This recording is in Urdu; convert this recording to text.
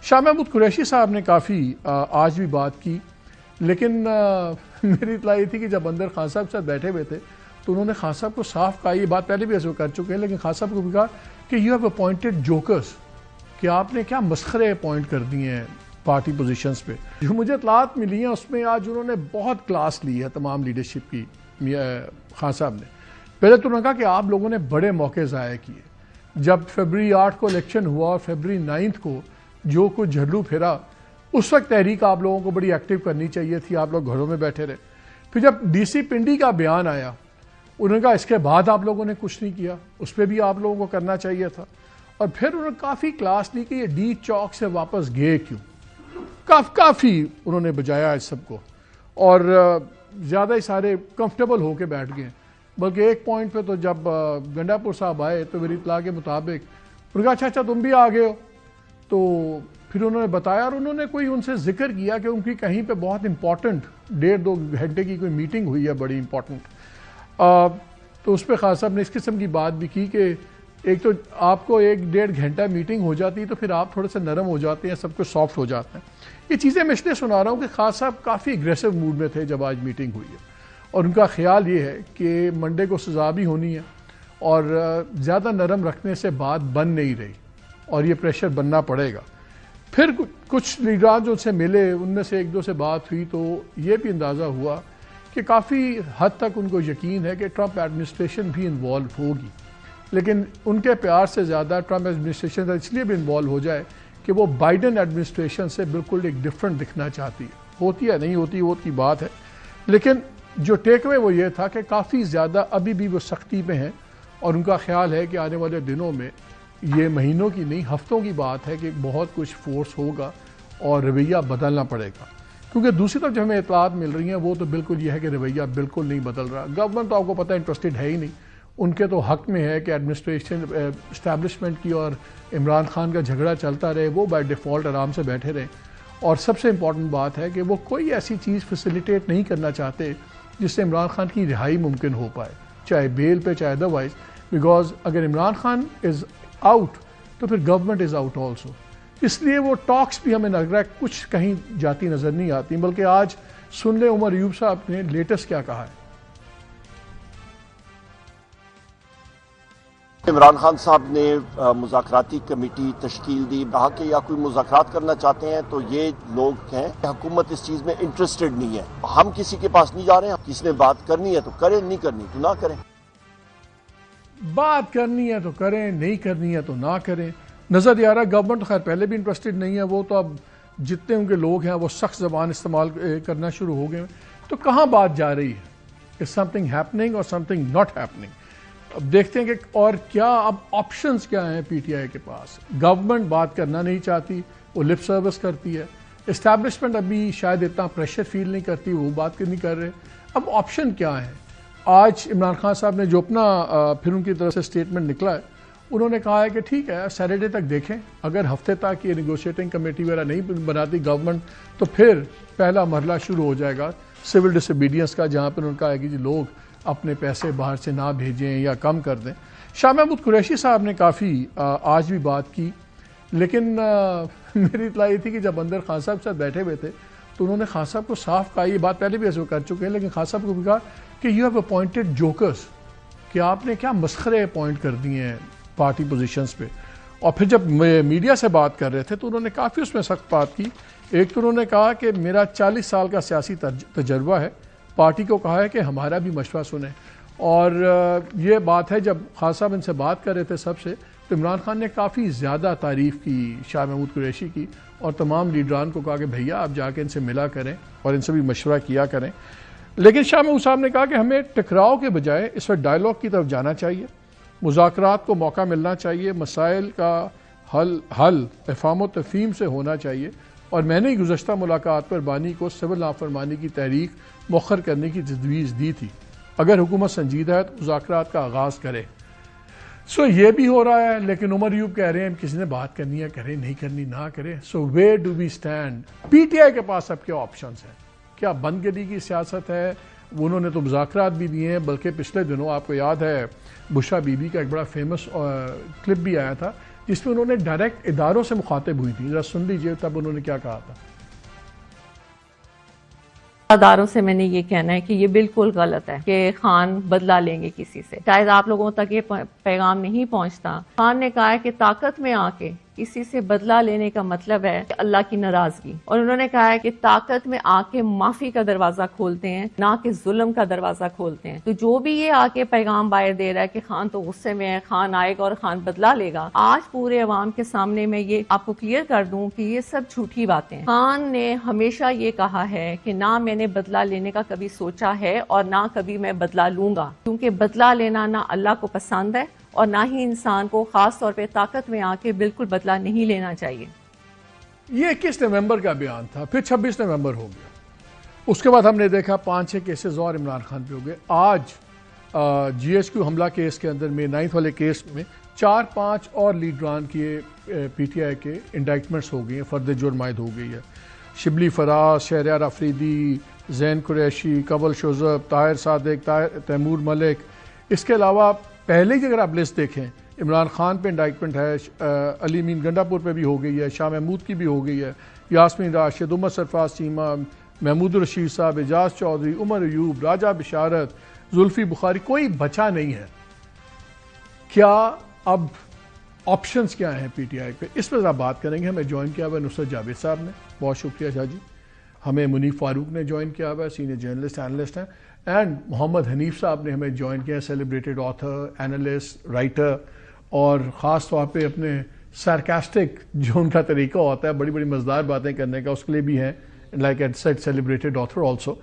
شاہ محمود قریشی صاحب نے کافی آج بھی بات کی، لیکن میری اطلاع یہ تھی کہ جب اندر خان صاحب کے ساتھ بیٹھے ہوئے تھے تو انہوں نے خان صاحب کو صاف کہا، یہ بات پہلے بھی ایسے کر چکے ہیں، لیکن خان صاحب کو بھی کہا کہ یو ہیو اپوائنٹڈ جوکرز، کہ آپ نے کیا مسخرے اپوائنٹ کر دیے ہیں پارٹی پوزیشنز پہ۔ جو مجھے اطلاعات ملی ہیں اس میں آج انہوں نے بہت کلاس لی ہے تمام لیڈرشپ کی خان صاحب نے۔ پہلے تو انہوں نے کہا کہ آپ لوگوں نے بڑے موقع ضائع کیے، جب فیبرری 8 کو الیکشن ہوا اور فیبرری 9 کو جو کچھ جھرلو پھرا، اس وقت تحریک آپ لوگوں کو بڑی ایکٹیو کرنی چاہیے تھی، آپ لوگ گھروں میں بیٹھے رہے۔ پھر جب ڈی سی پنڈی کا بیان آیا، انہوں نے کہا اس کے بعد آپ لوگوں نے کچھ نہیں کیا، اس پہ بھی آپ لوگوں کو کرنا چاہیے تھا۔ اور پھر انہوں نے کافی کلاس لی کہ یہ ڈی چوک سے واپس گئے کیوں، کافی انہوں نے بجایا اس سب کو، اور زیادہ ہی سارے کمفرٹیبل ہو کے بیٹھ گئے۔ بلکہ ایک پوائنٹ پہ تو جب گنڈا پور صاحب آئے تو میری اطلاع کے مطابق انہوں نے کہا اچھا تم بھی آ گئے ہو، تو پھر انہوں نے بتایا اور انہوں نے کوئی ان سے ذکر کیا کہ ان کی کہیں پہ بہت امپورٹنٹ 1.5-2 گھنٹے کی کوئی میٹنگ ہوئی ہے بڑی امپورٹنٹ، تو اس پہ خان صاحب نے اس قسم کی بات بھی کی کہ ایک تو آپ کو 1-1.5 گھنٹہ میٹنگ ہو جاتی تو پھر آپ تھوڑے سے نرم ہو جاتے ہیں، سب کچھ سافٹ ہو جاتا ہے۔ یہ چیزیں میں اس لیے سنا رہا ہوں کہ خان صاحب کافی اگریسو موڈ میں تھے جب آج میٹنگ ہوئی ہے، اور ان کا خیال یہ ہے کہ منڈے کو سزا بھی ہونی ہے اور زیادہ نرم رکھنے سے بات بن نہیں رہی اور یہ پریشر بننا پڑے گا۔ پھر کچھ لیڈران جو ان سے ملے ان میں سے 1-2 سے بات ہوئی تو یہ بھی اندازہ ہوا کہ کافی حد تک ان کو یقین ہے کہ ٹرمپ ایڈمنسٹریشن بھی انوالو ہوگی، لیکن ان کے پیار سے زیادہ ٹرمپ ایڈمنسٹریشن اس لیے بھی انوالو ہو جائے کہ وہ بائیڈن ایڈمنسٹریشن سے بالکل ایک ڈفرنٹ دکھنا چاہتی ہے، ہوتی ہے نہیں ہوتی وہ کی بات ہے، لیکن جو ٹیک اوے وہ یہ تھا کہ کافی زیادہ ابھی بھی وہ سختی پہ ہیں، اور ان کا خیال ہے کہ آنے والے دنوں میں، یہ مہینوں کی نہیں ہفتوں کی بات ہے کہ بہت کچھ فورس ہوگا اور رویہ بدلنا پڑے گا۔ کیونکہ دوسری طرف جو ہمیں اطلاعات مل رہی ہیں وہ تو بالکل یہ ہے کہ رویہ بالکل نہیں بدل رہا۔ گورنمنٹ تو آپ کو پتہ ہے انٹرسٹڈ ہے ہی نہیں، ان کے تو حق میں ہے کہ ایڈمنسٹریشن اسٹیبلشمنٹ کی اور عمران خان کا جھگڑا چلتا رہے، وہ بائی ڈیفالٹ آرام سے بیٹھے رہیں، اور سب سے امپورٹنٹ بات ہے کہ وہ کوئی ایسی چیز فیسیلیٹیٹ نہیں کرنا چاہتے جس سے عمران خان کی رہائی ممکن ہو پائے، چاہے بیل پہ چاہے ادروائز، بیکاز اگر عمران خان از آؤٹ تو پھر گورنمنٹ از آؤٹ آلسو۔ اس لیے وہ ٹاکس بھی ہمیں لگ رہا ہے کچھ کہیں جاتی نظر نہیں آتی۔ بلکہ آج سن لیں عمر ایوب صاحب نے لیٹسٹ کیا کہا ہے۔ عمران خان صاحب نے مذاکراتی کمیٹی تشکیل دی، کہا کہ یا کوئی مذاکرات کرنا چاہتے ہیں تو یہ لوگ ہیں، حکومت اس چیز میں انٹرسٹڈ نہیں ہے، ہم کسی کے پاس نہیں جا رہے ہیں، کسی نے بات کرنی ہے تو کریں، نہیں کرنی تو نہ کریں۔ بات کرنی ہے تو کریں، نہیں کرنی ہے تو نہ کریں۔ نظر یہ آ رہا ہے گورنمنٹ خیر پہلے بھی انٹرسٹڈ نہیں ہے، وہ تو اب جتنے ان کے لوگ ہیں وہ سخت زبان استعمال کرنا شروع ہو گئے ہیں، تو کہاں بات جا رہی ہے؟ از سم تھنگ ہیپننگ اور سم تھنگ ناٹ ہیپننگ؟ اب دیکھتے ہیں کہ اور کیا اب آپشنز کیا ہیں پی ٹی آئی کے پاس۔ گورنمنٹ بات کرنا نہیں چاہتی، وہ لپ سروس کرتی ہے، اسٹیبلشمنٹ ابھی شاید اتنا پریشر فیل نہیں کرتی، وہ بات نہیں کر رہے۔ اب آپشن کیا ہے؟ آج عمران خان صاحب نے جو اپنا پھر ان کی طرف سے سٹیٹمنٹ نکلا ہے، انہوں نے کہا ہے کہ ٹھیک ہے سیٹرڈے تک دیکھیں، اگر ہفتے تک یہ نیگوشیٹنگ کمیٹی وغیرہ نہیں بناتی گورنمنٹ تو پھر پہلا مرحلہ شروع ہو جائے گا سول ڈس اوبیڈینس کا، جہاں پر انہوں نے کہا ہے کہ جی لوگ اپنے پیسے باہر سے نہ بھیجیں یا کم کر دیں۔ شاہ محمود قریشی صاحب نے کافی آج بھی بات کی، لیکن میری اطلاع یہ تھی کہ جب اندر خان صاحب کے ساتھ بیٹھے ہوئے تھے تو انہوں نے خان صاحب کو صاف کہا، یہ بات پہلے بھی ایسے کر چکے ہیں، لیکن خان صاحب کو بھی کہا کہ یو ہیو اپوائنٹڈ جوکرز، کہ آپ نے کیا مسخرے اپوائنٹ کر دیے ہیں پارٹی پوزیشنز پہ۔ اور پھر جب میڈیا سے بات کر رہے تھے تو انہوں نے کافی اس میں سخت بات کی۔ ایک تو انہوں نے کہا کہ میرا 40 سال کا سیاسی تجربہ ہے، پارٹی کو کہا ہے کہ ہمارا بھی مشورہ سنیں، اور یہ بات ہے جب خان صاحب ان سے بات کر رہے تھے سب سے تو عمران خان نے کافی زیادہ تعریف کی شاہ محمود قریشی کی، اور تمام لیڈران کو کہا کہ بھیا آپ جا کے ان سے ملا کریں اور ان سے بھی مشورہ کیا کریں۔ لیکن شاہ محمود صاحب نے کہا کہ ہمیں ٹکراؤ کے بجائے اس وقت ڈائیلاگ کی طرف جانا چاہیے، مذاکرات کو موقع ملنا چاہیے، مسائل کا حل افہام و تفہیم سے ہونا چاہیے، اور میں نے گزشتہ ملاقات پر بانی کو سول نافرمانی کی تحریک مؤخر کرنے کی تجویز دی تھی، اگر حکومت سنجیدہ ہے تو مذاکرات کا آغاز کرے۔ یہ بھی ہو رہا ہے، لیکن عمر ایوب کہہ رہے ہیں کسی نے بات کرنی ہے کرے، نہیں کرنی نہ کرے۔ Where do we stand? P T I کے پاس اب کیا آپشنز ہیں؟ کیا بند گلی کی سیاست ہے؟ انہوں نے تو مذاکرات بھی دیے ہیں، بلکہ پچھلے دنوں آپ کو یاد ہے بشرا بی بی کا ایک بڑا فیمس کلپ بھی آیا تھا جس میں انہوں نے ڈائریکٹ اداروں سے مخاطب ہوئی تھی. ذرا سن لیجئے تب انہوں نے کیا کہا تھا. اداروں سے میں نے یہ کہنا ہے کہ یہ بالکل غلط ہے کہ خان بدلہ لیں گے کسی سے. شاید آپ لوگوں تک یہ پیغام نہیں پہنچتا. خان نے کہا ہے کہ طاقت میں آ کے کسی سے بدلہ لینے کا مطلب ہے کہ اللہ کی ناراضگی، اور انہوں نے کہا ہے کہ طاقت میں آ کے معافی کا دروازہ کھولتے ہیں، نہ کہ ظلم کا دروازہ کھولتے ہیں. تو جو بھی یہ آ کے پیغام باہر دے رہا ہے کہ خان تو غصے میں ہے، خان آئے گا اور خان بدلہ لے گا، آج پورے عوام کے سامنے میں یہ آپ کو کلیئر کر دوں کہ یہ سب جھوٹی باتیں ہیں. خان نے ہمیشہ یہ کہا ہے کہ نہ میں نے بدلہ لینے کا کبھی سوچا ہے اور نہ کبھی میں بدلہ لوں گا، کیونکہ بدلہ لینا نہ اللہ کو پسند ہے اور نہ ہی انسان کو خاص طور پہ طاقت میں آ کے بالکل بدلہ نہیں لینا چاہیے. یہ 21 نومبر کا بیان تھا، پھر 26 نومبر ہو گیا. اس کے بعد ہم نے دیکھا 5-6 کیسز اور عمران خان پہ ہو گئے. آج جی ایس کیو حملہ کیس کے اندر میں 9 والے کیس میں 4-5 اور لیڈران کی پی ٹی آئی کے انڈائٹمنٹس ہو گئی ہیں، فرد جرم عائد ہو گئی ہے. شبلی فراز، شہریار افریدی، زین قریشی، کول شوذب، طاہر صادق، تیمور ملک. اس کے علاوہ پہلے کی اگر آپ لسٹ دیکھیں، عمران خان پہ انڈائٹمنٹ ہے، علی امین گنڈا پور پہ بھی ہو گئی ہے، شاہ محمود کی بھی ہو گئی ہے، یاسمین راشد، عمر سرفراز چیمہ، محمود الرشید صاحب، اعجاز چودھری، عمر ایوب، راجہ بشارت، زلفی بخاری. کوئی بچا نہیں ہے. کیا اب آپشنز کیا ہیں پی ٹی آئی پہ؟ اس پہ ذرا بات کریں گے. ہمیں جوائن کیا ہوا ہے نصرت جاوید صاحب نے، بہت شکریہ شاہ جی. ہمیں منیف فاروق نے جوائن کیا ہوا ہے، سینئر جرنلسٹ اینالسٹ ہیں. اینڈ محمد حنیف صاحب نے ہمیں جوائن کیا ہے، سیلیبریٹڈ آتھر، اینالسٹ، رائٹر، اور خاص طور پہ اپنے سارکاسٹک جو ان کا طریقہ ہوتا ہے بڑی بڑی مزدار باتیں کرنے کا، اس کے لیے بھی ہیں، like I said celebrated author also.